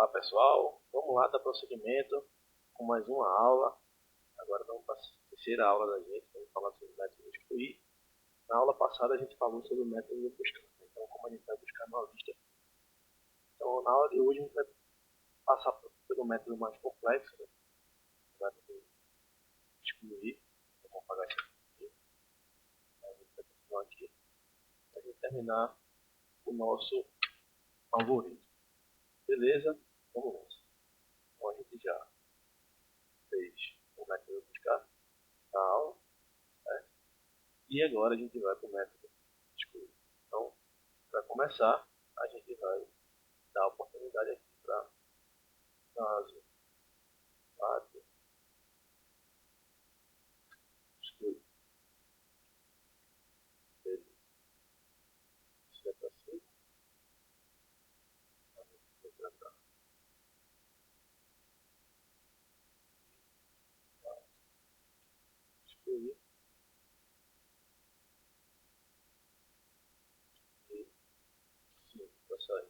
Olá pessoal, vamos lá dar prosseguimento com mais uma aula. Agora vamos para a terceira aula da gente, vamos falar sobre o método de excluir. Na aula passada a gente falou sobre o método de buscar, então como a gente vai buscar numa lista. Então na aula de hoje a gente vai passar pelo método mais complexo, né? O método de excluir. Vamos apagar isso aqui. A gente vai continuar aqui para a gente terminar o nosso algoritmo. Beleza? Vamos nessa. Então a gente já fez o método de buscar na aula. E agora a gente vai para o método excluir. Então, para começar, a gente vai dar a oportunidade aqui para caso bate excluir. Beleza. Isso é para 5. A gente vai para excluir. E 5 para sair.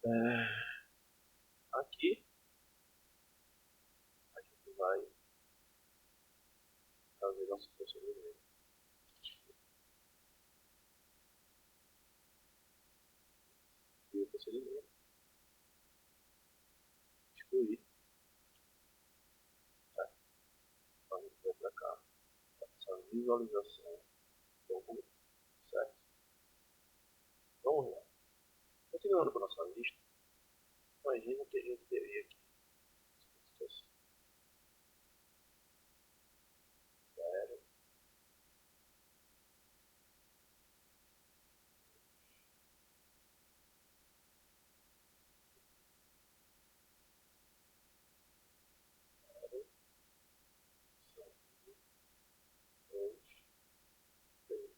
Certo. Aqui a gente vai fazer nosso procedimento. E o procedimento excluir. Tá? Então a gente vai para cá. Essa visualização do documento. Certo? Vamos lá. Continuando com a nossa lista, imagina que a gente teria aqui 0, são 2, 3.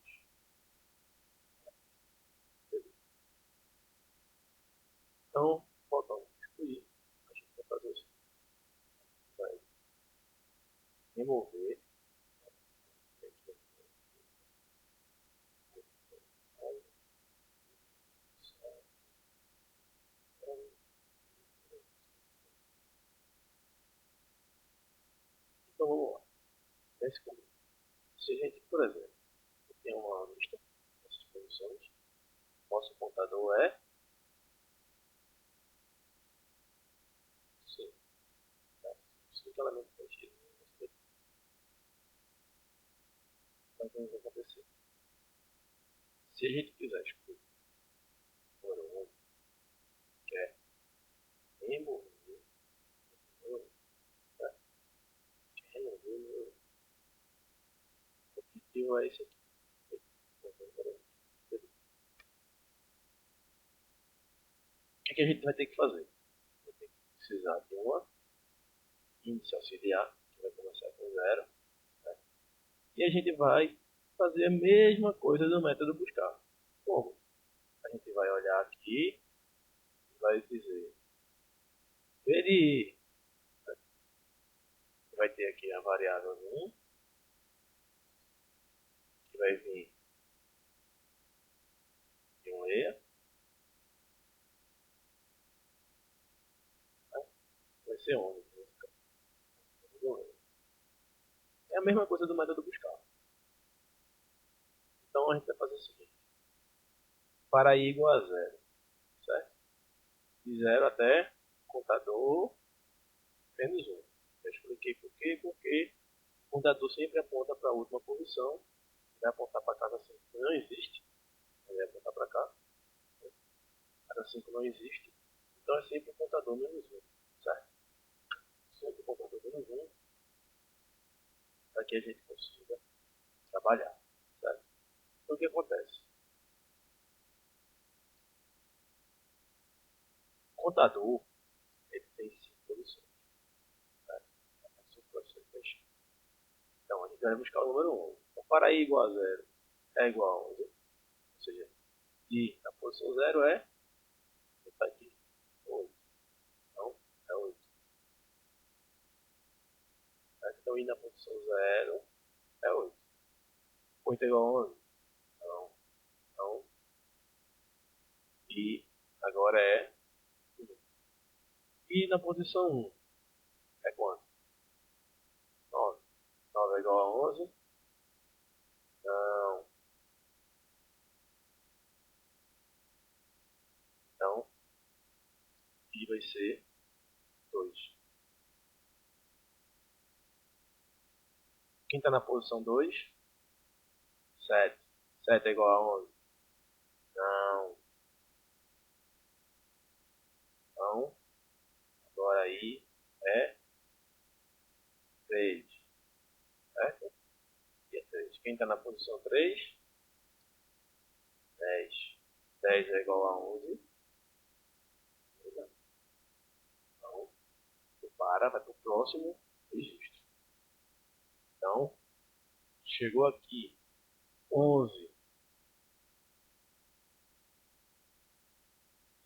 Então, botão excluir, a gente vai fazer isso. Vai remover. Então vamos lá. Pense comigo. Se a gente, por exemplo, tem uma lista dessas posições, nosso contador é 5. 5 elementos preenchidos. Então o que vai acontecer? Se a gente quiser excluir o número 1, que é remover o número 1, né? Remover o número 1. O objetivo é esse aqui. O que a gente vai ter que fazer? Vai ter que precisar de uma índice auxiliar, que vai começar com 0. Né? E a gente vai fazer a mesma coisa do método buscar. Como? A gente vai olhar aqui e vai dizer pedir. Vai ter aqui a variável 1, que vai vir de um E. Né? Vai ser 11. É a mesma coisa do método buscar. Então a gente vai fazer o seguinte. Para i igual a 0. Certo? De 0 até contador menos 1. Eu expliquei por quê? Porque o contador sempre aponta para a última posição. Vai apontar para casa 5 que não existe. Ele vai apontar para cá. Casa 5 não existe. Então é sempre o contador menos 1. Certo? Sempre o contador menos 1. Para que a gente consiga trabalhar. Certo? Então o que acontece? O contador ele tem 5 posições. Certo? 5 posições fechadas. Então a gente vai buscar o número 1. Então para i igual a 0 é igual a 11. Ou seja, i na posição 0 é está aqui 8. Então é 8. Certo? Então i na posição 0 é 8. 8 é igual a 11? Não. Então, e agora é 1. E na posição 1 é quanto? 9. 9 é igual a 11? Não. Então, I vai ser 2. Quem está na posição 2? 7. 7 é igual a 11? Não. Então, agora aí é 3. Certo? E é 3. Quem está na posição 3? 10. 10 é igual a 11? Então, vai para o próximo registro. Então, chegou aqui 11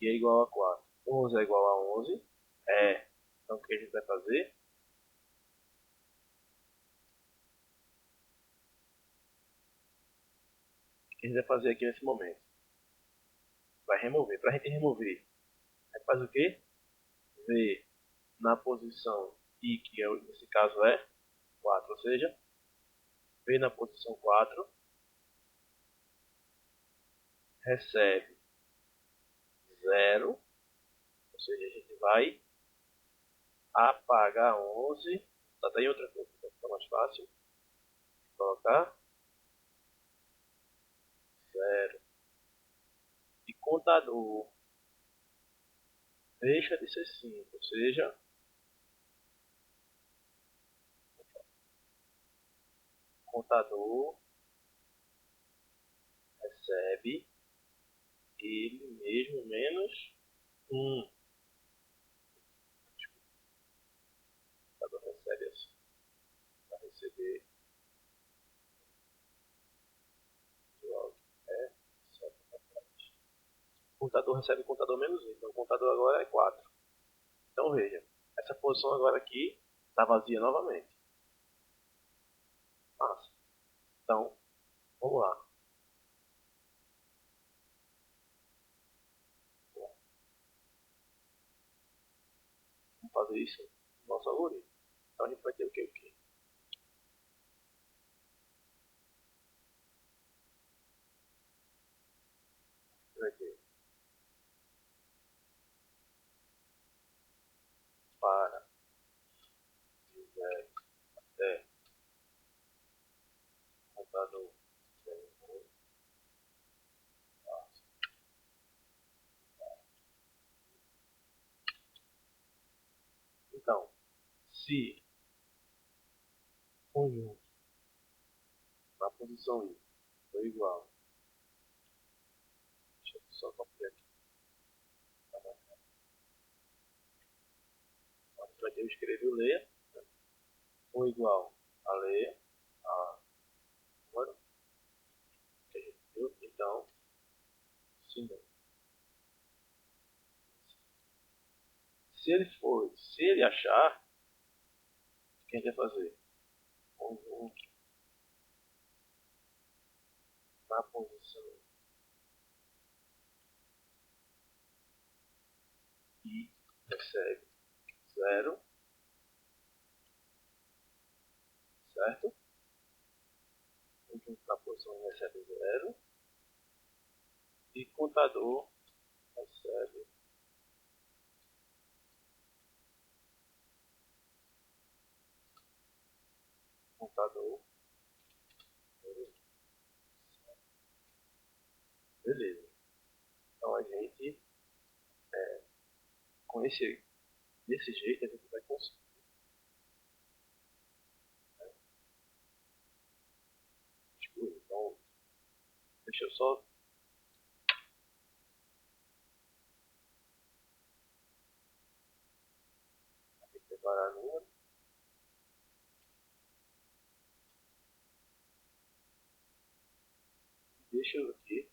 e é igual a 4. 11 é igual a 11? É. Então, o que a gente vai fazer? O que a gente vai fazer aqui nesse momento? Vai remover. Para a gente remover, a gente faz o quê? V na posição I, que nesse caso é 4, ou seja, V na posição 4 recebe 0, ou seja, a gente vai apagar 11, tá daí outra coisa, para ficar mais fácil, colocar 0. E contador deixa de ser 5, ou seja, contador recebe ele mesmo menos 1. O contador recebe assim, vai receber o áudio. É, certo. O contador recebe o contador menos 1, então o contador agora é 4. Então veja, essa posição agora aqui está vazia novamente. Massa. Então, vamos lá. Vamos fazer isso no nosso algoritmo. Então a gente vai ter o que? Vai ter para de 0 até contador 0. Então, se conjunto na posição I for igual, deixa eu só copiar aqui. A gente vai ter o escrever o leia, for igual a leia, a número que a gente viu. Então, sim. Se ele achar, o que a gente vai fazer? Conjunto na posição I recebe 0, certo? Conjunto na posição I recebe 0 e contador recebe contador. Beleza. Então a gente, com desse jeito, a gente vai conseguir. Então, deixa eu só preparar a número. Deixa eu aqui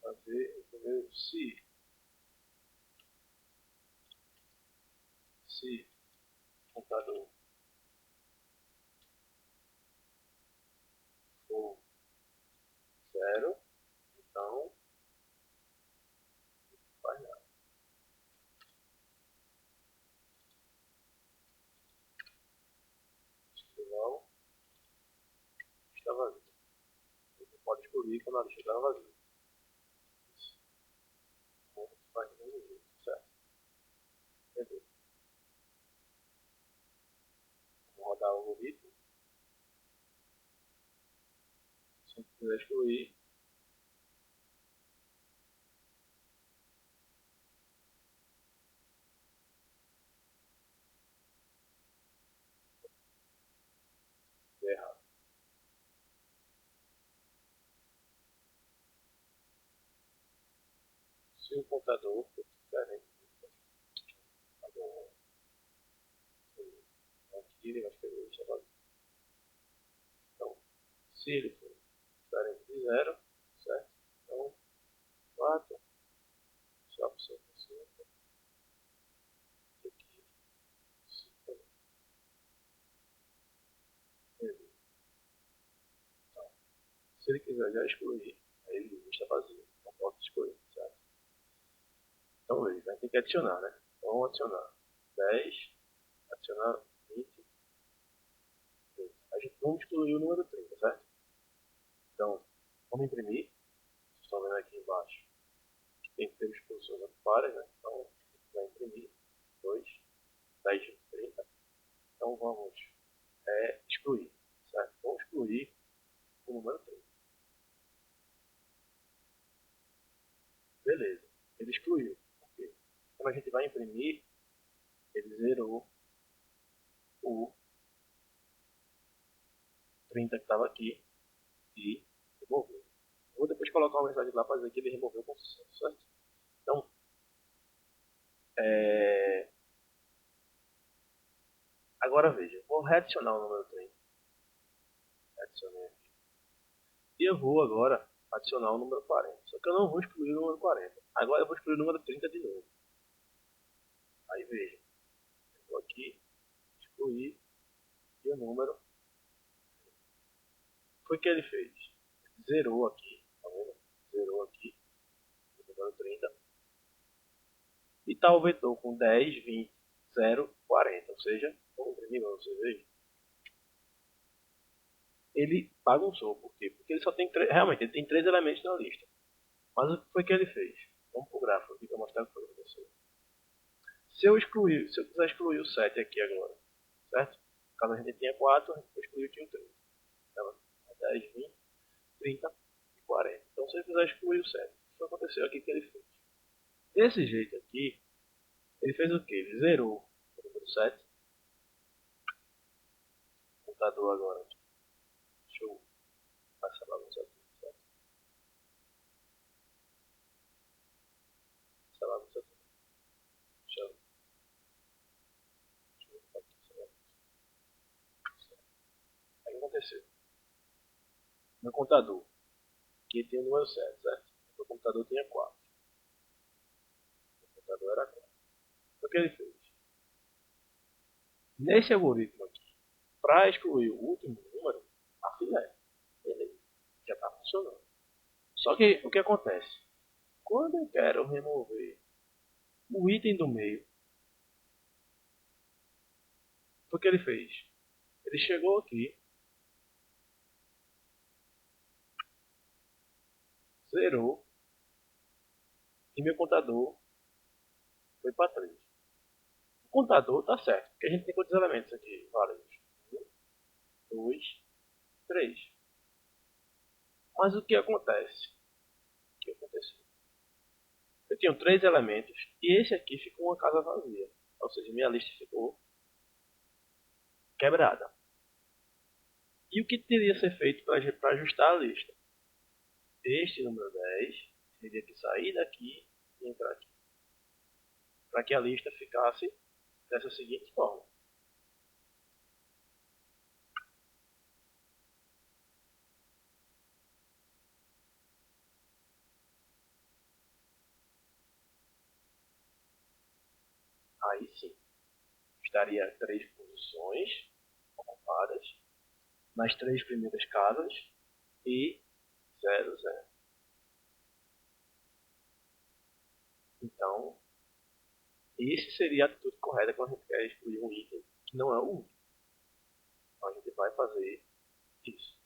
fazer o primeiro se contador for excluir quando a lista estava vazia. Isso. Então, faz do mesmo jeito, certo? Beleza. Vamos rodar o algoritmo. Se a gente quiser excluir, deu errado. Se o contador for diferente, tá bom. Aqui ele vai escrever a lista vazia. Então, se ele for diferente de 0, certo? Então, 4, só para você conseguir. Aqui, 5, beleza. Então, se ele quiser já excluir, aí ele lista vazia. Não pode excluir, certo? Então, veja, vai ter que adicionar, né? Então, vamos adicionar 10, adicionar 20. A gente não excluiu o número 30, certo? Então, vamos imprimir. Vocês estão vendo aqui embaixo. Tem que ter exposições ocupárias, né? Então, a gente vai imprimir 2, 10, 20, 30. Então, vamos excluir, certo? Vamos excluir o número 30. Beleza. Ele excluiu. Por quê? Quando a gente vai imprimir, ele zerou o 30 que estava aqui e removeu. Vou depois colocar uma mensagem lá para dizer que ele removeu com sucesso, certo? Então, agora veja, vou readicionar o número 30. Adicionei aqui. E eu vou agora adicionar o número 40. Só que eu não vou excluir o número 40. Agora eu vou excluir o número 30 de novo. Aí veja, eu vou aqui, excluir, e o número foi o que ele fez. Zerou aqui, tá vendo? Zerou aqui, o número 30. E tá o vetor com 10, 20, 0, 40. Ou seja, vamos imprimir para você ver. Ele bagunçou. Por quê? Porque ele só tem realmente ele tem 3 elementos na lista. Mas o que foi que ele fez? Vamos pro gráfico aqui para mostrar o que foi que aconteceu. Se eu quiser excluir o 7 aqui agora, certo? Caso a gente tenha 4, a gente vai excluir aqui o 30. Então, 10, 20, 30 e 40. Então, se eu quiser excluir o 7, o que aconteceu aqui que ele fez? Desse jeito aqui, ele fez o que? Ele zerou o número 7. Computador agora. Deixa eu passar a bagunça aqui, certo? Essa bagunça aqui. Deixa eu botar aqui essa bagunça. Aí o que aconteceu? Meu contador, que tem o número 7, certo? Meu computador tinha 4. Meu computador era 4. O que ele fez? Nesse algoritmo aqui, para excluir o último número, a filé. Beleza. Já está funcionando. Só que o que acontece? Quando eu quero remover o item do meio, o que ele fez? Ele chegou aqui, zerou, e meu contador foi para 3. O contador está certo, porque a gente tem quantos elementos aqui? Vários. 1, 2, 3. Mas o que acontece? O que aconteceu? Eu tinha 3 elementos e esse aqui ficou uma casa vazia. Ou seja, minha lista ficou quebrada. E o que teria que ser feito para ajustar a lista? Este número 10 teria que sair daqui e entrar aqui. Para que a lista ficasse dessa seguinte forma. Aí sim, estaria 3 posições ocupadas nas 3 primeiras casas e 0, 0. Então, esse seria a atitude correta quando a gente quer excluir um item que não é o único. Então, a gente vai fazer isso.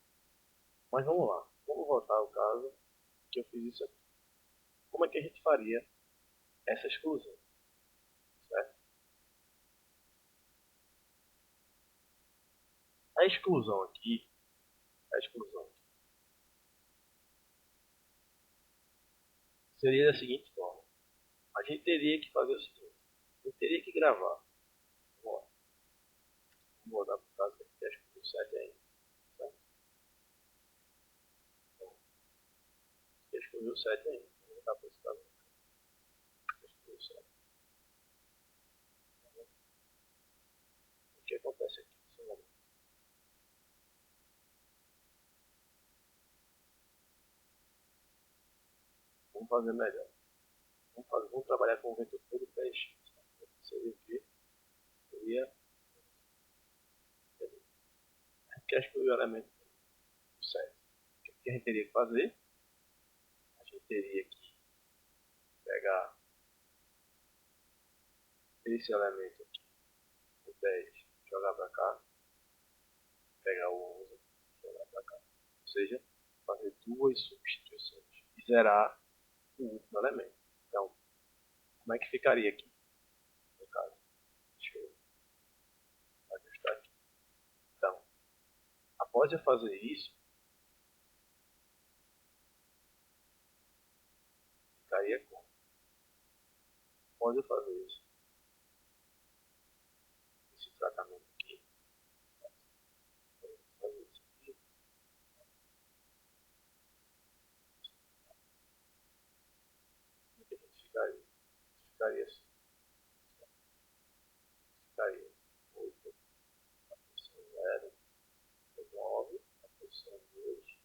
Mas vamos lá. Vamos voltar ao caso que eu fiz isso aqui. Como é que a gente faria essa exclusão? Certo? A exclusão aqui, a exclusão seria da seguinte forma. A gente teria que fazer o seguinte. A gente teria que gravar. Vamos lá. Vamos voltar para o caso que a exclusão 7 ainda. Certo? Então, a exclusão 7 ainda. Vamos voltar para esse caso. A exclusão 7. O que acontece aqui? Vamos fazer melhor. Vamos trabalhar com o vetor todo preenchido. Seria o que? Seria que acho que o elemento 7. O que a gente teria que fazer? A gente teria que pegar esse elemento aqui, o 10, jogar para cá, pegar o 11, jogar para cá. Ou seja, fazer duas substituições e zerar o último elemento. Então, como é que ficaria aqui? No caso, deixa eu ajustar aqui. Então, após eu fazer isso, ficaria como? Após eu fazer isso, esse tratamento aqui, fazer isso aqui, como é que a gente ficaria? Ficaria assim, ficaria 8, a posição 0, 9, a posição 2,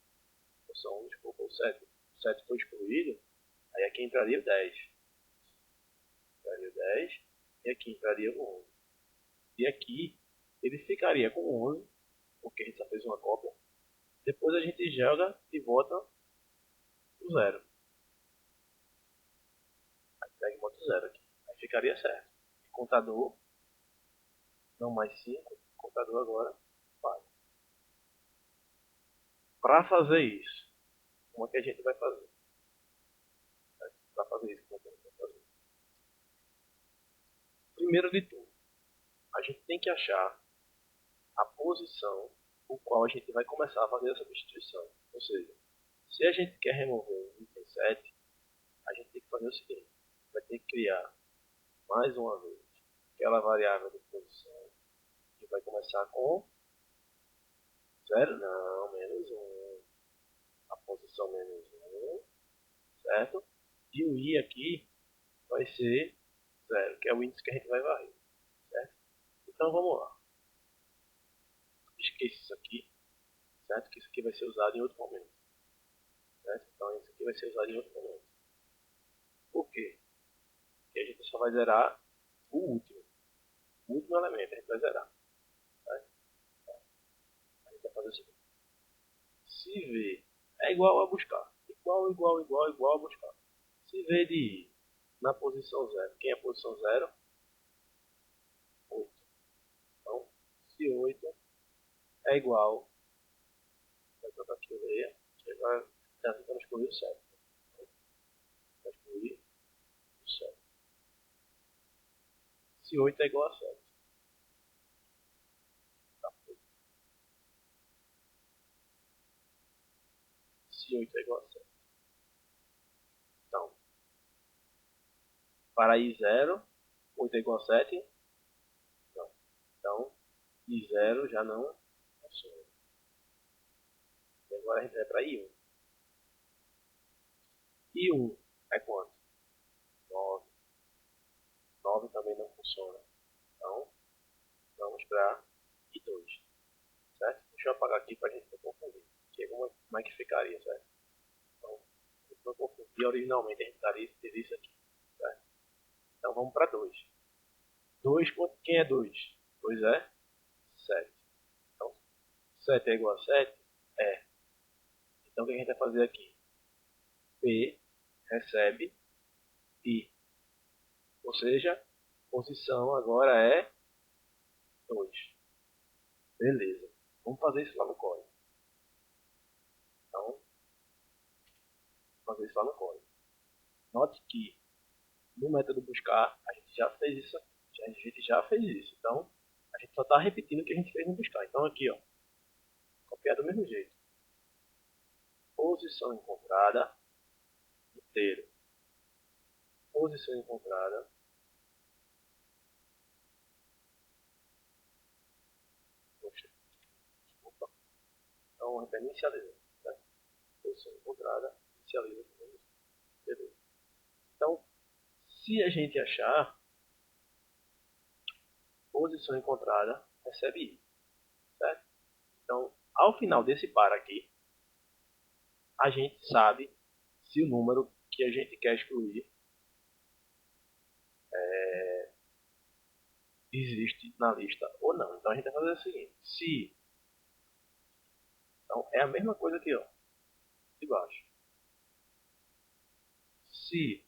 a posição 1, desculpa, o 7. O 7 foi excluído, aí aqui entraria o 10. Entraria o 10 e aqui entraria o 11. E aqui ele ficaria com o 11, porque a gente só fez uma cópia. Depois a gente joga e volta o 0. Aí pega e bota o 0 aqui. Aí ficaria certo. E contador, não mais 5, contador agora vai. Para fazer isso, como é que a gente vai fazer? Para fazer isso, como é que a gente vai fazer? Primeiro de tudo, a gente tem que achar a posição com qual a gente vai começar a fazer essa substituição. Ou seja, se a gente quer remover o item 7, a gente tem que fazer o seguinte. Vai ter que criar, mais uma vez, aquela variável de posição que vai começar com 0, não, menos 1. A posição menos 1, certo? E o i aqui vai ser 0, que é o índice que a gente vai varrer, certo? Então vamos lá. Esqueça isso aqui, certo? Que isso aqui vai ser usado em outro momento, certo? Então isso aqui vai ser usado em outro momento. Por quê? Porque a gente só vai zerar o último elemento, a gente vai zerar, certo? A gente vai fazer o seguinte. Se v é igual a buscar, igual a buscar. Se v de i na posição 0, quem é a posição 0? 8. Então, se 8 é igual, vai trocar aqui o leia, que agora está tentando excluir o 7. Vai excluir o 7. Se 8 é igual a 7. Tá? Se 8 é igual a 7. Então, para i 0, 8 é igual a 7? Não. Então, i 0 já não funciona. E agora a gente vai para i 1. I1 é quanto? 9. 9 também não funciona. Então, vamos para I2. Certo? Deixa eu apagar aqui para a gente não confundir. Aqui como é que ficaria, certo? Então, a gente não confundir, originalmente a gente teria isso aqui. Certo? Então vamos para 2. 2, quem é 2? 2 é 7. Então, 7 é igual a 7? É. Então o que a gente vai fazer aqui? P recebe I. Ou seja, posição agora é 2. Beleza. Vamos fazer isso lá no código. Então, fazer isso lá no código. Note que no método buscar a gente já fez isso, a gente já fez isso. Então a gente só está repetindo o que a gente fez no buscar. Então aqui, ó, copiar do mesmo jeito. Posição encontrada, inteiro. Posição encontrada. Poxa, desculpa. Então inicializa. Né? Posição encontrada, inicializa também. Beleza. Então, se a gente achar posição encontrada, recebe I, certo? Então, ao final desse par aqui, a gente sabe se o número que a gente quer excluir existe na lista ou não. Então a gente vai fazer o seguinte, se, então é a mesma coisa aqui, ó, de baixo. Se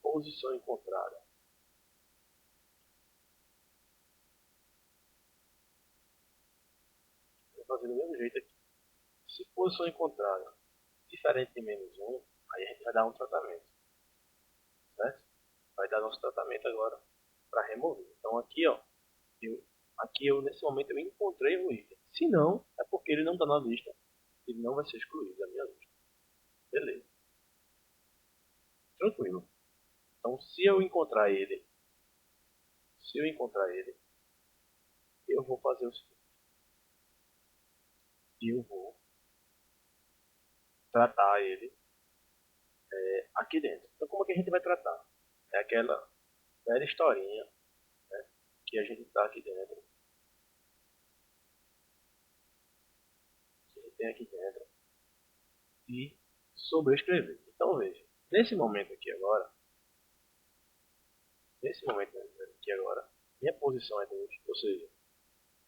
posição encontrada vou fazer do mesmo jeito aqui. Se posição encontrada diferente de menos um, aí a gente vai dar um tratamento, certo? Vai dar nosso tratamento agora para remover. Então aqui, ó, aqui nesse momento eu encontrei o item. Se não, é porque ele não está na lista. Ele não vai ser excluído da minha lista. Beleza. Tranquilo. Então se eu encontrar ele, eu vou fazer o seguinte. Eu vou tratar ele aqui dentro. Então como é que a gente vai tratar? É aquela velha historinha, né, que a gente está aqui dentro. Que a gente tem aqui dentro. E sobrescrever. Então veja. Nesse momento aqui agora, minha posição é 2, ou seja,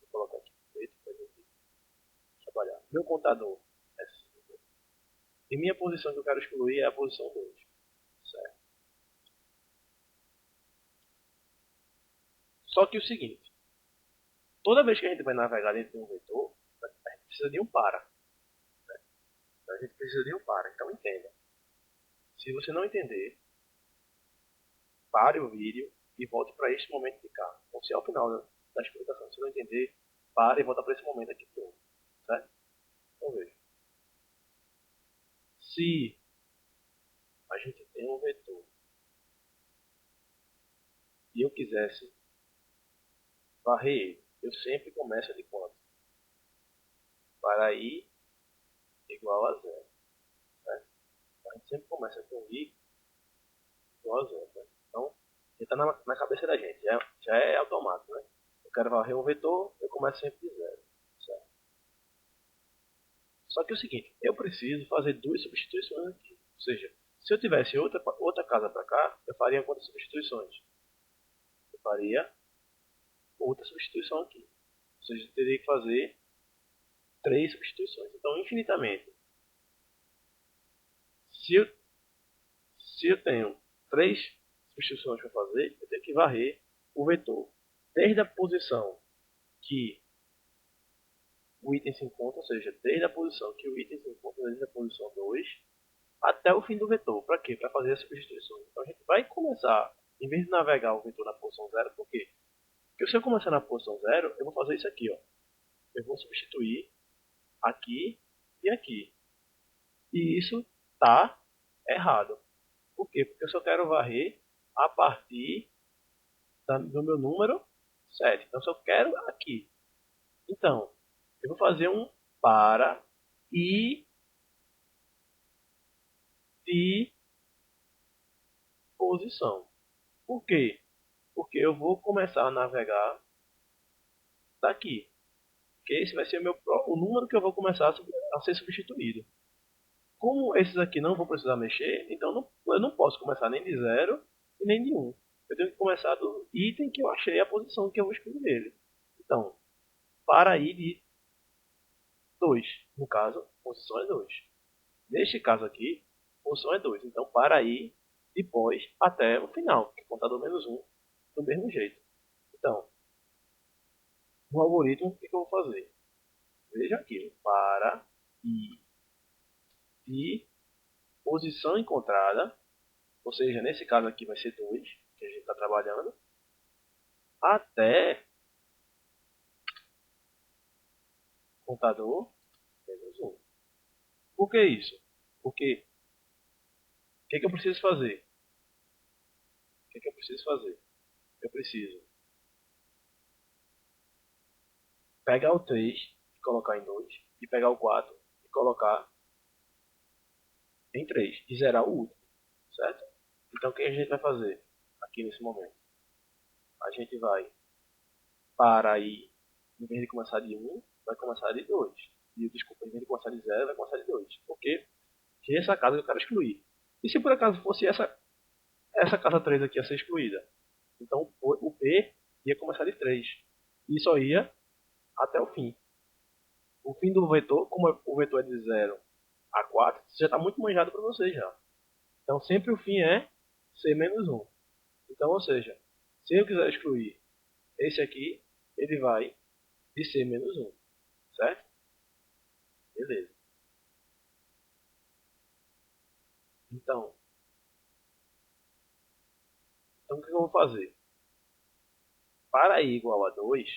vou colocar aqui preto para a gente trabalhar. Meu contador é 5. E minha posição que eu quero excluir é a posição 2. Certo? Só que o seguinte, toda vez que a gente vai navegar dentro de um vetor, a gente precisa de um para. Né? A gente precisa de um para. Então entenda. Se você não entender, pare o vídeo e volte para este momento de cá. Ou se ao final da explicação você não entender, pare e volta para esse momento aqui de novo. Certo? Então veja. Se a gente tem um vetor e eu quisesse varrer ele, eu sempre começo de quanto? Para i igual a zero. Certo? A gente sempre começa com i igual a zero. Certo? Então, já está na cabeça da gente, já é automático. Né? Eu quero varrer um vetor, eu começo sempre de zero. Certo? Só que é o seguinte, eu preciso fazer duas substituições aqui. Ou seja, se eu tivesse outra casa para cá, eu faria quantas substituições? Eu faria outra substituição aqui. Ou seja, eu teria que fazer três substituições. Então, infinitamente, se eu, se eu tenho três substituições para fazer, eu tenho que varrer o vetor desde a posição que o item se encontra, ou seja, desde a posição que o item se encontra, desde a posição 2, até o fim do vetor. Para quê? Para fazer as substituições. Então a gente vai começar, em vez de navegar o vetor na posição 0, por quê? Porque se eu começar na posição 0, eu vou fazer isso aqui, ó. Eu vou substituir aqui e aqui. E isso está errado. Por quê? Porque eu só quero varrer a partir do meu número 7. Então eu só quero aqui. Então, eu vou fazer um para e de posição. Por quê? Porque eu vou começar a navegar daqui. Porque esse vai ser o número que eu vou começar a ser substituído. Como esses aqui não vou precisar mexer, então eu não posso começar nem de 0 e nem de 1. Eu tenho que começar do item que eu achei a posição que eu vou escrever nele. Então, para ir de 2. No caso, posição é 2. Neste caso aqui, posição é 2. Então, para ir depois até o final, que é contador menos 1, do mesmo jeito. Então, no algoritmo, o que eu vou fazer? Veja aqui, para ir de posição encontrada, ou seja, nesse caso aqui vai ser 2, que a gente está trabalhando, até contador menos 1. Por que isso? Porque o que eu preciso fazer? O que eu preciso fazer? Eu preciso pegar o 3 e colocar em 2, e pegar o 4 e colocar em 3, e zerar o último, certo? Então o que a gente vai fazer aqui nesse momento? A gente vai para aí, em vez de começar de 1, vai começar de 2. E desculpa, em vez de começar de 0, vai começar de 2. Porque é essa casa que eu quero excluir. E se por acaso fosse essa casa 3 aqui a ser excluída? Então o P ia começar de 3. E só ia até o fim. O fim do vetor, como o vetor é de 0 a 4, já está muito manjado para você já. Então sempre o fim é C menos 1. Então, ou seja, se eu quiser excluir esse aqui, ele vai de C menos 1. Certo? Beleza. Então, o que eu vou fazer? Para i igual a 2,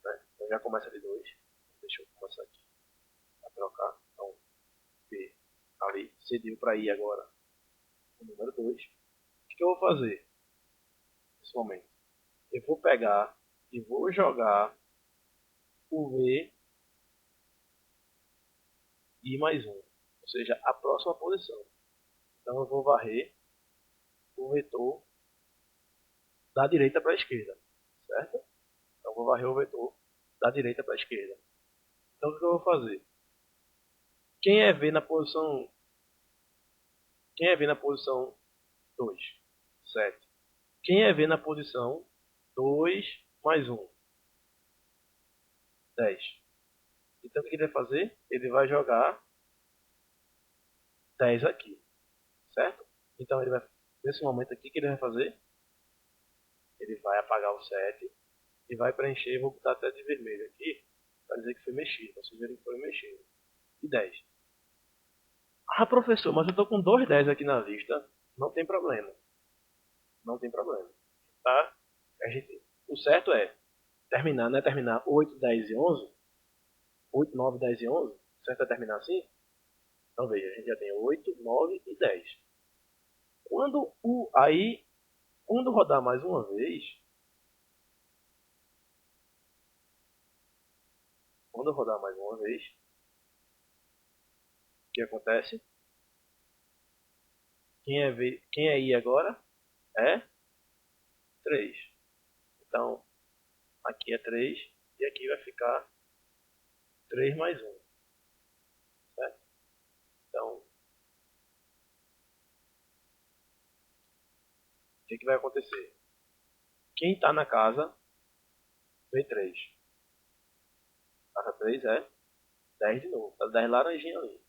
né? Então já começa de 2. Deixa eu começar aqui a trocar. Então, P ali cediu para i agora o número 2. O que eu vou fazer nesse momento? Eu vou pegar e vou jogar o V i mais 1. Ou seja, a próxima posição. Então eu vou varrer o vetor da direita para a esquerda. Certo? Então eu vou varrer o vetor da direita para a esquerda. Então o que eu vou fazer? Quem é V na posição Quem é V na posição 2? 7. Quem é V na posição 2 mais 1? 10. Então o que ele vai fazer? Ele vai jogar 10 aqui. Certo? Então ele vai, nesse momento aqui, o que ele vai fazer? Ele vai apagar o 7 e vai preencher. Vou botar até de vermelho aqui para dizer que foi mexido. Vocês verem que foi mexido. E 10. Ah, professor, mas eu estou com 2 10 aqui na lista. Não tem problema. Não tem problema. Tá? O certo é terminar, não é terminar 8, 10 e 11? 8, 9, 10 e 11? Certo é terminar assim? Então veja, a gente já tem 8, 9 e 10. Aí, quando rodar mais uma vez, quando rodar mais uma vez, o que acontece? Quem é I agora? É 3. Então, aqui é 3 e aqui vai ficar 3 mais 1. Certo? Então, o que vai acontecer? Quem está na casa vê 3. Casa 3 é 10 de novo. Tá 10 laranjinha ali.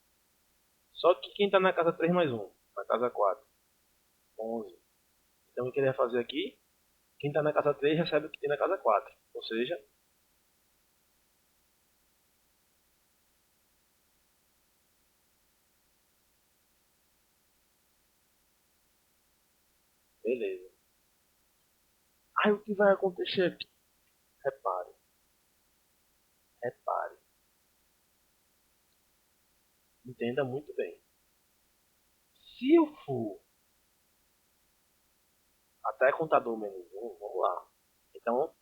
Só que quem está na casa 3 mais 1? Na casa 4. 11. Então o que ele vai fazer aqui? Quem está na casa 3 recebe o que tem na casa 4. Ou seja, beleza. Aí o que vai acontecer aqui? Repare, repare. Entenda muito bem. Se eu for até contador menos 1, vamos lá. Então,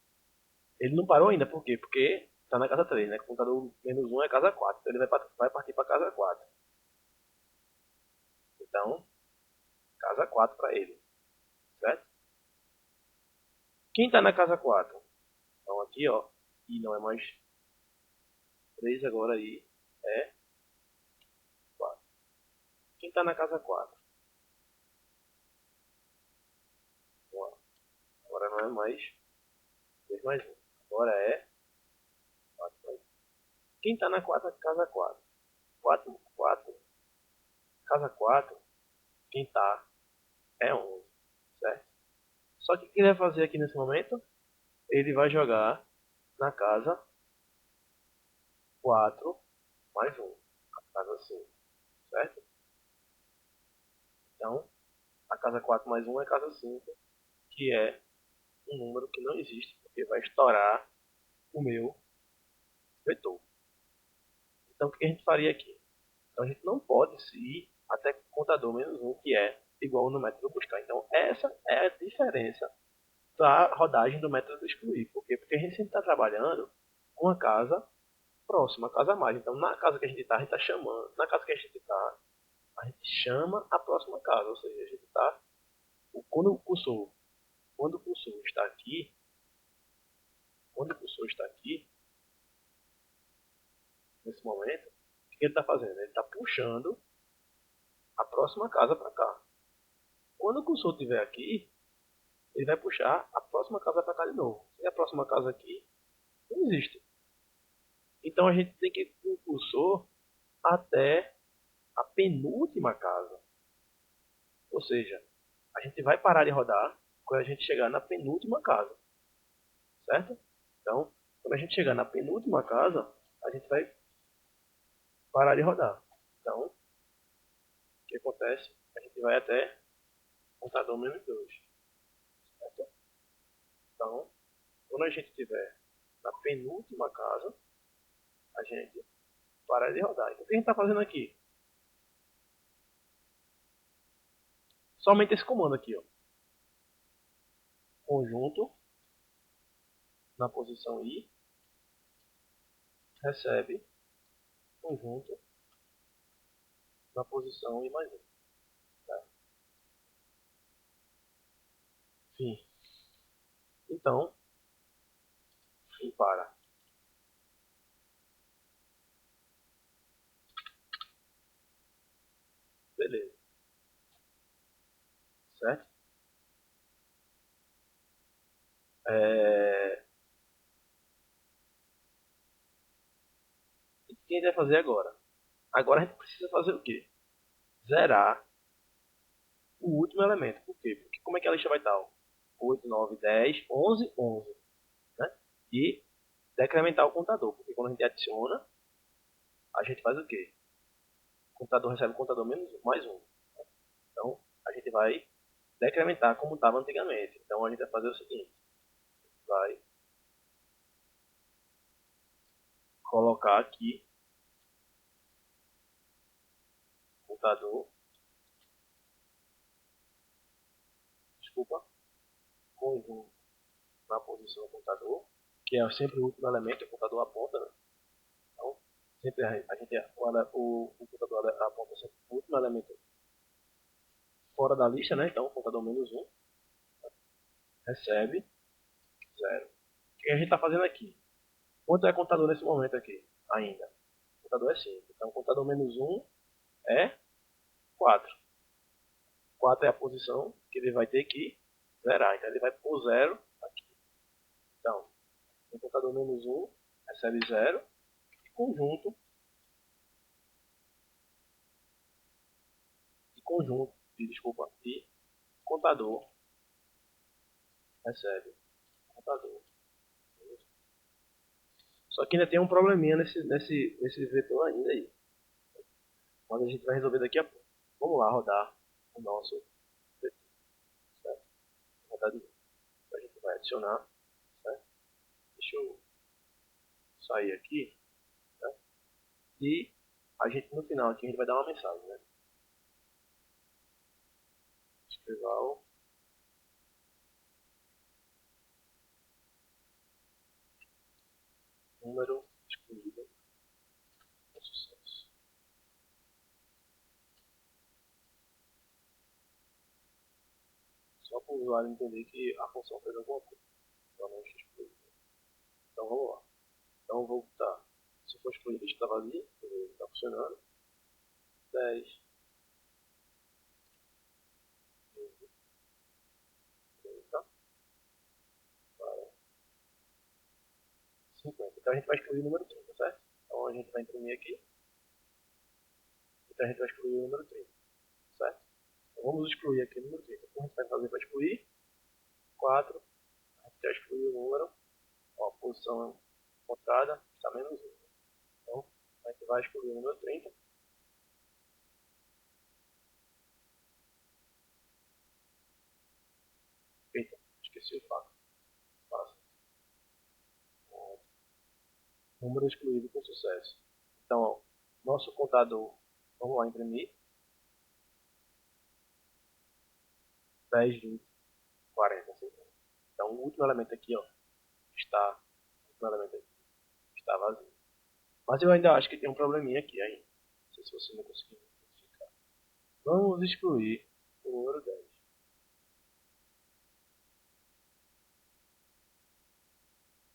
ele não parou ainda, por quê? Porque está na casa 3, né? Contador menos 1 é casa 4. Então ele vai partir para casa 4. Então, casa 4 para ele. Certo? Quem está na casa 4? Então aqui, ó. E não é mais 3 agora aí. É 4. Quem está na casa 4? Agora não é mais 3 mais 1. Agora é 4 mais 1. Quem está na casa 4? 4, 4. Casa 4. Quem está é 11. Certo? Só que o que ele vai fazer aqui nesse momento? Ele vai jogar na casa 4 mais 1. A casa 5. Certo? Então, a casa 4 mais 1 é casa 5, que é um número que não existe, porque vai estourar o meu vetor. Então, o que a gente faria aqui? Então, a gente não pode ir até contador menos 1, que é igual no método buscar. Então, essa é a diferença da rodagem do método excluir. Por quê? Porque a gente sempre está trabalhando com a casa próxima, a casa a mais. Então, na casa que a gente está chamando. Na casa que a gente está, a gente chama a próxima casa. Ou seja, a gente está. Quando o cursor está aqui, quando o cursor está aqui, nesse momento, o que ele está fazendo? Ele está puxando a próxima casa para cá. Quando o cursor estiver aqui, ele vai puxar a próxima casa para cá de novo. E a próxima casa aqui não existe. Então a gente tem que ir com o cursor até a penúltima casa. Ou seja, a gente vai parar de rodar quando a gente chegar na penúltima casa. Certo? Então, quando a gente chegar na penúltima casa, a gente vai parar de rodar. Então, o que acontece? A gente vai até contador menos 2. Certo? Então, quando a gente estiver na penúltima casa, a gente para de rodar. Então, o que a gente está fazendo aqui? Somente esse comando aqui, ó. Conjunto na posição I recebe conjunto na posição I mais 1. Tá? Fim. Então, fim para. Beleza. Certo? É... E o que a gente vai fazer agora? Agora a gente precisa fazer o quê? Zerar o último elemento. Por quê? Porque como é que a lista vai estar? 8, 9, 10, 11, 11. Né? E decrementar o contador. Porque quando a gente adiciona, a gente faz o quê? O contador recebe o contador menos mais um. Então, a gente vai decrementar como estava antigamente. Então, a gente vai fazer o seguinte. Vai colocar aqui contador, desculpa, conjunto na posição contador, que é sempre o último elemento, o contador aponta, né? Então, sempre a gente, o contador aponta sempre o último elemento fora da lista, né? Então, contador menos um, recebe 0. O que a gente está fazendo aqui? Quanto é contador nesse momento aqui? Ainda. O contador é 5. Então, contador menos um é 4. 4 é a posição que ele vai ter que zerar. Então, ele vai pôr 0 aqui. Então, o contador menos um recebe 0. E e contador recebe contador. Só que ainda tem um probleminha nesse vetor ainda aí. Mas a gente vai resolver daqui a pouco. Vamos lá rodar o nosso vetor. Certo? Rodar de novo. A gente vai adicionar. Certo? Deixa eu sair aqui. Certo? E a gente no final aqui a gente vai dar uma mensagem. Né? Esquival número excluído é sucesso. Só para o usuário entender que a função fez alguma coisa. Então não excluído. Então vamos lá. Então eu vou botar. Se for excluído, está vazio. Está funcionando. 10, 15, 30, 50. Então a gente vai excluir o número 30, certo? Então a gente vai imprimir aqui. Então a gente vai excluir o número 30, certo? Então vamos excluir aqui o número 30. Então a gente vai fazer para excluir 4. A gente já excluiu o número. Ó, a posição encontrada está menos 1. Então a gente vai excluir o número 30. esqueci o fato. Passa. Número excluído com sucesso. Então, ó, nosso contador, vamos lá imprimir. 10, 20, 40, 50. Então, o último elemento aqui, ó, está, o último elemento aqui está vazio. Mas eu ainda acho que tem um probleminha aqui ainda. Não sei se você não conseguiu identificar. Vamos excluir o número 10.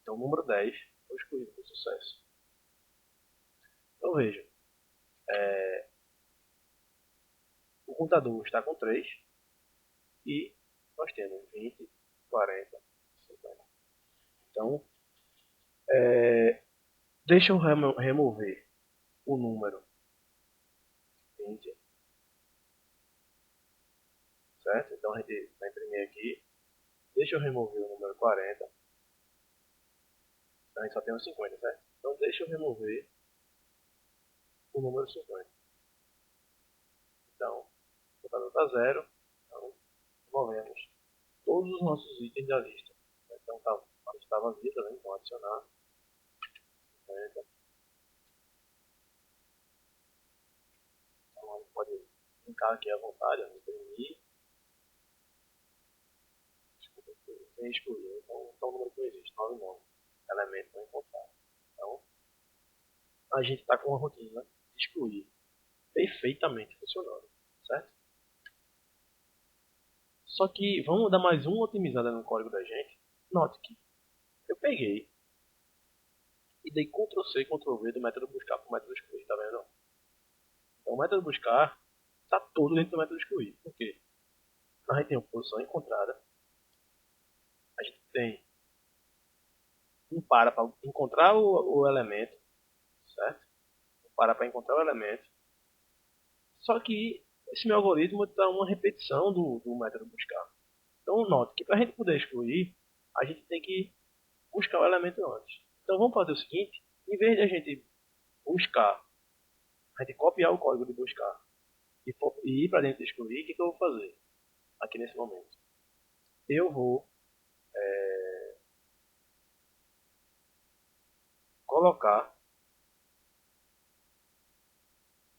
Então, o número 10 foi excluído com sucesso. Então, veja. O contador está com 3 e nós temos 20, 40, 50. Então, deixa eu remover o número 20, certo? Então, a gente vai imprimir aqui. Deixa eu remover o número 40. Então, a gente só tem o 50, certo? Então, deixa eu remover o número 50. Então, o contador está zero. Então, removemos todos os nossos itens da lista. Então, a lista está vazia, tá vendo? Então, adicionar 50. Então, a gente pode brincar aqui à vontade, imprimir. Desculpa, sem excluir. Então, o número que não existe, 99. Elemento não encontrado. Então, a gente está com uma rotina de excluir perfeitamente funcionando, certo? Só que vamos dar mais uma otimizada no código da gente. Note que eu peguei e dei Ctrl C, Ctrl V do método buscar para o método excluir, tá vendo? Então o método buscar está todo dentro do método excluir. Por quê? A gente tem uma posição encontrada, a gente tem um para encontrar o elemento, certo? Um para encontrar o elemento. Só que esse meu algoritmo dá uma repetição do método buscar. Então note que para a gente poder excluir, a gente tem que buscar o elemento antes. Então vamos fazer o seguinte, em vez de a gente buscar, a gente copiar o código de buscar e ir para dentro de excluir, o que eu vou fazer aqui nesse momento? Eu vou colocar,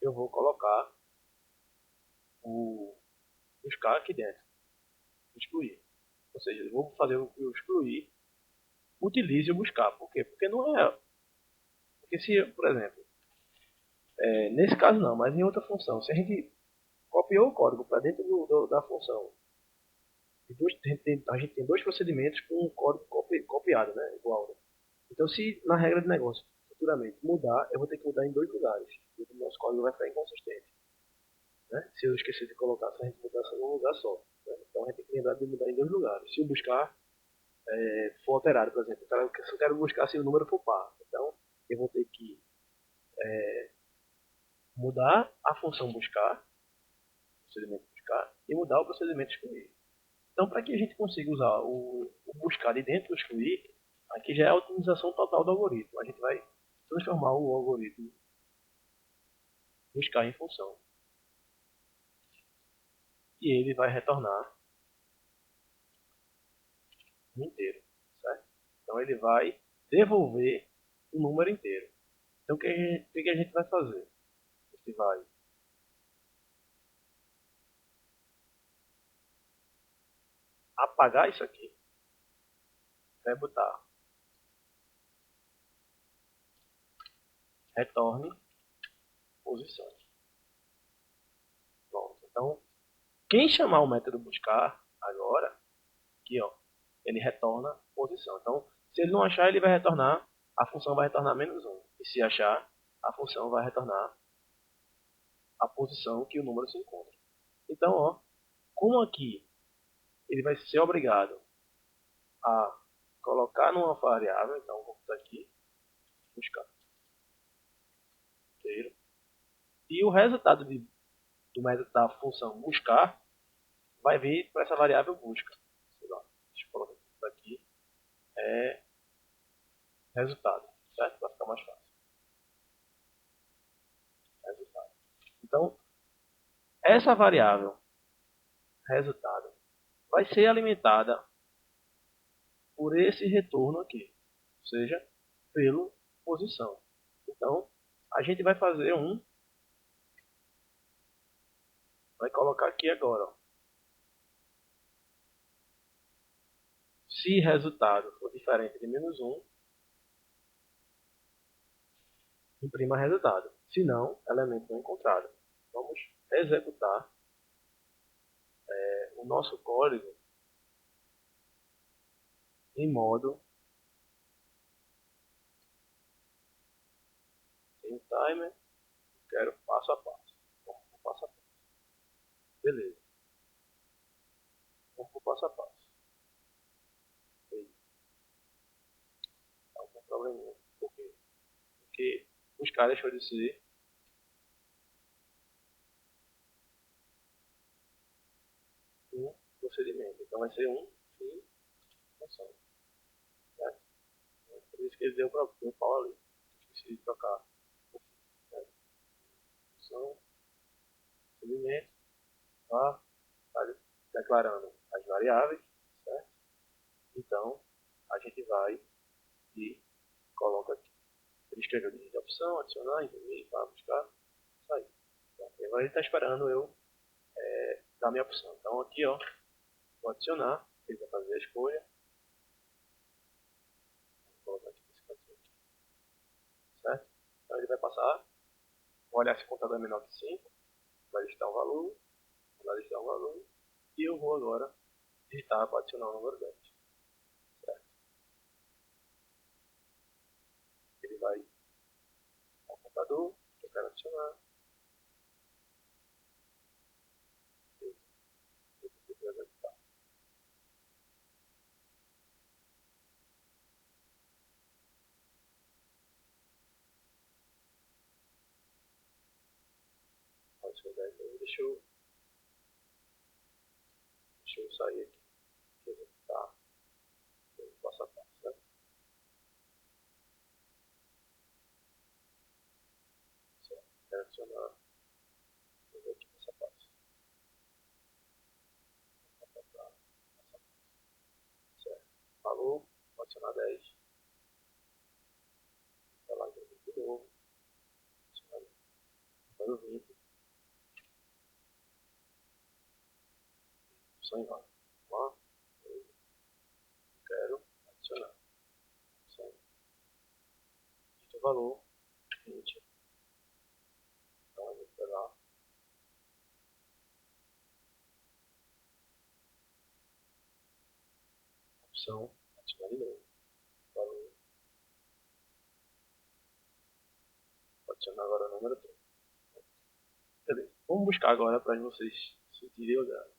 eu vou colocar o buscar aqui dentro, excluir. Ou seja, eu vou fazer o excluir, utilize o buscar. Por quê? Porque não é, porque se, por exemplo, nesse caso não, mas em outra função, se a gente copiou o código para dentro da função, a gente tem dois procedimentos com o código copiado, né? Igual. Né? Então, se na regra de negócio futuramente mudar, eu vou ter que mudar em dois lugares. E o nosso código vai ficar inconsistente. Né? Se eu esquecer de colocar, se a gente mudasse em um lugar só. Né? Então, a gente tem que lembrar de mudar em dois lugares. Se o buscar for alterado, por exemplo, se eu quero buscar se o número for par, então eu vou ter que mudar a função buscar, o procedimento buscar, e mudar o procedimento excluir. Então, para que a gente consiga usar o buscar de dentro do excluir, aqui já é a otimização total do algoritmo. A gente vai transformar o algoritmo buscar em função. E ele vai retornar um inteiro, certo? Então, ele vai devolver o número inteiro. Então, o que a gente vai fazer? A gente vai apagar isso aqui, vai botar retorne posição. Pronto. Então, quem chamar o método buscar agora, aqui ó, ele retorna posição. Então, se ele não achar, ele vai retornar, a função vai retornar -1. E se achar, a função vai retornar a posição que o número se encontra. Então, ó, como aqui ele vai ser obrigado a colocar numa variável, então vou botar aqui, buscar inteiro, e o resultado do método da função buscar vai vir para essa variável busca. Sei lá, deixa eu colocar aqui, é resultado, certo? Para ficar mais fácil. Resultado. Então, essa variável resultado vai ser alimentada por esse retorno aqui, ou seja, pela posição. Então, a gente vai fazer vai colocar aqui agora, ó. Se resultado for diferente de -1, imprima resultado. Se não, elemento não encontrado. Vamos executar o nosso código em modo tem timer, quero passo a passo. Vamos para o passo a passo. Beleza. Vamos para o passo a passo. Está com um probleminha. Por quê? Porque os caras deixou de ser um procedimento. Então vai ser um fim função. Certo? Por isso que ele deu o pau ali. Esqueci de trocar o fim. Certo? Função, procedimento, tá declarando as variáveis, certo? Então, a gente vai e coloca aqui. Ele escreveu de opção, adicionar, imprimir, para buscar, sair. Então, agora ele está esperando eu dar minha opção. Então, aqui, ó, vou adicionar, ele vai fazer a escolha. Vou colocar aqui nesse cantinho aqui, certo? Então, ele vai passar, vou olhar se o contador é menor que 5, vai listar um valor, vai listar um valor, e eu vou agora digitar para adicionar o número 10. Certo? Ele vai ao computador, que eu quero adicionar. Pode ser 10 aí. Deixa eu sair aqui. Deixa eu executar. Passo a passo, certo? Certo. Quero adicionar. Eu vou aqui passo a passo. Passo a passo. Certo. Falou. Vou adicionar 10. Vai lá de novo. Adicionar número 20. Só em lá. Vamos lá. Eu quero adicionar. Certo. Dito o valor. 20. Então a gente vai lá. Opção. Adicionar de novo. Valor. Vou adicionar agora o número 3. Beleza. Vamos buscar agora para vocês sentirem o dano.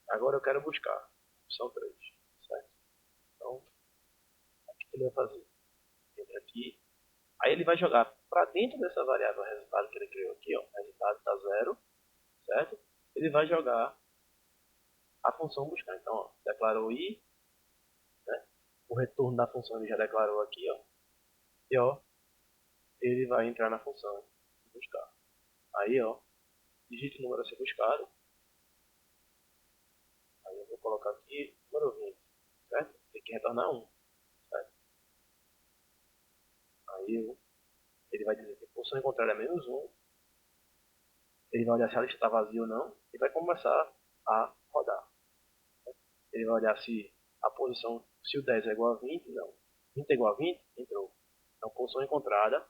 Agora eu quero buscar. Opção 3. Certo? Então, o que ele vai fazer? Entra aqui. Aí ele vai jogar para dentro dessa variável resultado que ele criou aqui, ó. Resultado está 0, certo? Ele vai jogar a função buscar. Então, ó, declarou i, né? O retorno da função ele já declarou aqui, ó. E ó, ele vai entrar na função buscar. Aí, ó, digite o número a ser buscado. Aí eu vou colocar aqui número 20, certo? Tem que retornar 1, certo? Aí ele vai dizer que a função encontrada é -1. Ele vai olhar se a lista está vazia ou não e vai começar a rodar. Ele vai olhar se a posição, se o 10 é igual a 20, não. 20 é igual a 20, entrou. Então, posição encontrada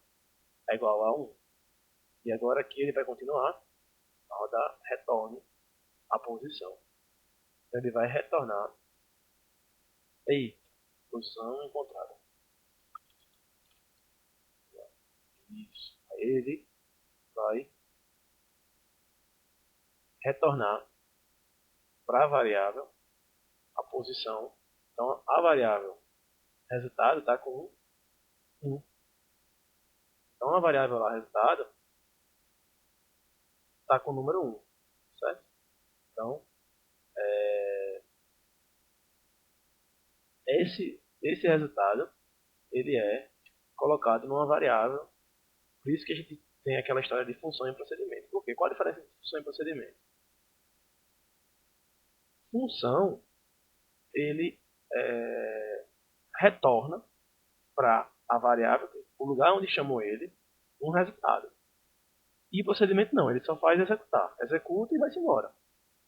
é igual a 1. E agora aqui ele vai continuar a rodar, retorne a posição. Então, ele vai retornar. Aí, posição encontrada. Isso. Aí ele vai retornar para a variável a posição. Então, a variável resultado está com 1. Então, a variável lá, resultado, está com o número 1, certo? Então, esse resultado, ele é colocado numa variável. Por isso que a gente tem aquela história de função e procedimento. Por quê? Qual a diferença entre função e procedimento? Função, ele retorna para a variável, o lugar onde chamou ele, um resultado. E o procedimento não, ele só faz executar. Executa e vai-se embora.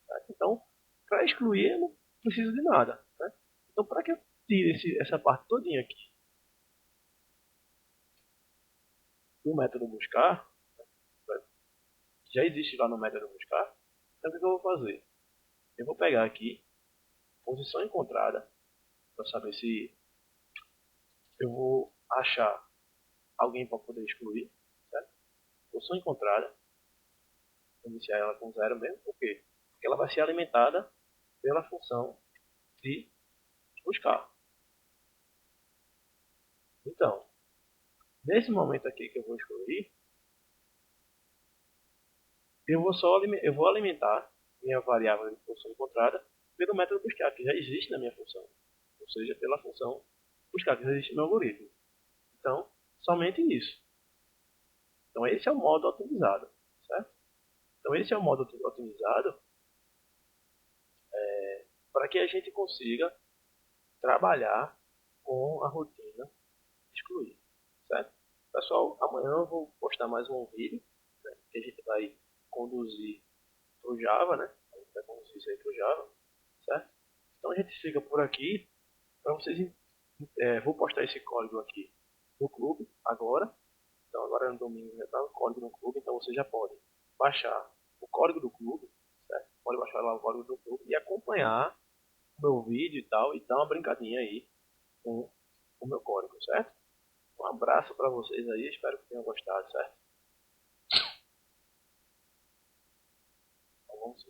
Tá? Então, para excluir, eu não preciso de nada. Né? Então, para que eu tire essa parte todinha aqui do método buscar, né, que já existe lá no método buscar, então o que eu vou fazer? Eu vou pegar aqui, posição encontrada, para saber se eu vou achar alguém para poder excluir. Certo? Posição encontrada, vou iniciar ela com zero mesmo, por quê? Porque ela vai ser alimentada pela função de buscar. Então, nesse momento aqui que eu vou excluir, eu vou alimentar minha variável de função encontrada pelo método buscar, que já existe na minha função. Ou seja, pela função buscar, que já existe no meu algoritmo. Então, somente isso. Então, esse é o modo otimizado. Certo? Então, esse é o modo otimizado para que a gente consiga trabalhar com a rotina excluir. Certo? Pessoal, amanhã eu vou postar mais um vídeo, né, que a gente vai conduzir para o Java, né? A gente vai conduzir isso aí para o Java, certo? Então a gente fica por aqui. Para vocês, vou postar esse código aqui no clube agora. Então agora no domingo já está o código no clube, então vocês já podem baixar o código do clube, certo? Pode baixar lá o código do clube e acompanhar o meu vídeo e tal, e dar uma brincadinha aí com o meu código, certo? Um abraço para vocês aí, espero que tenham gostado, certo? Então, vamos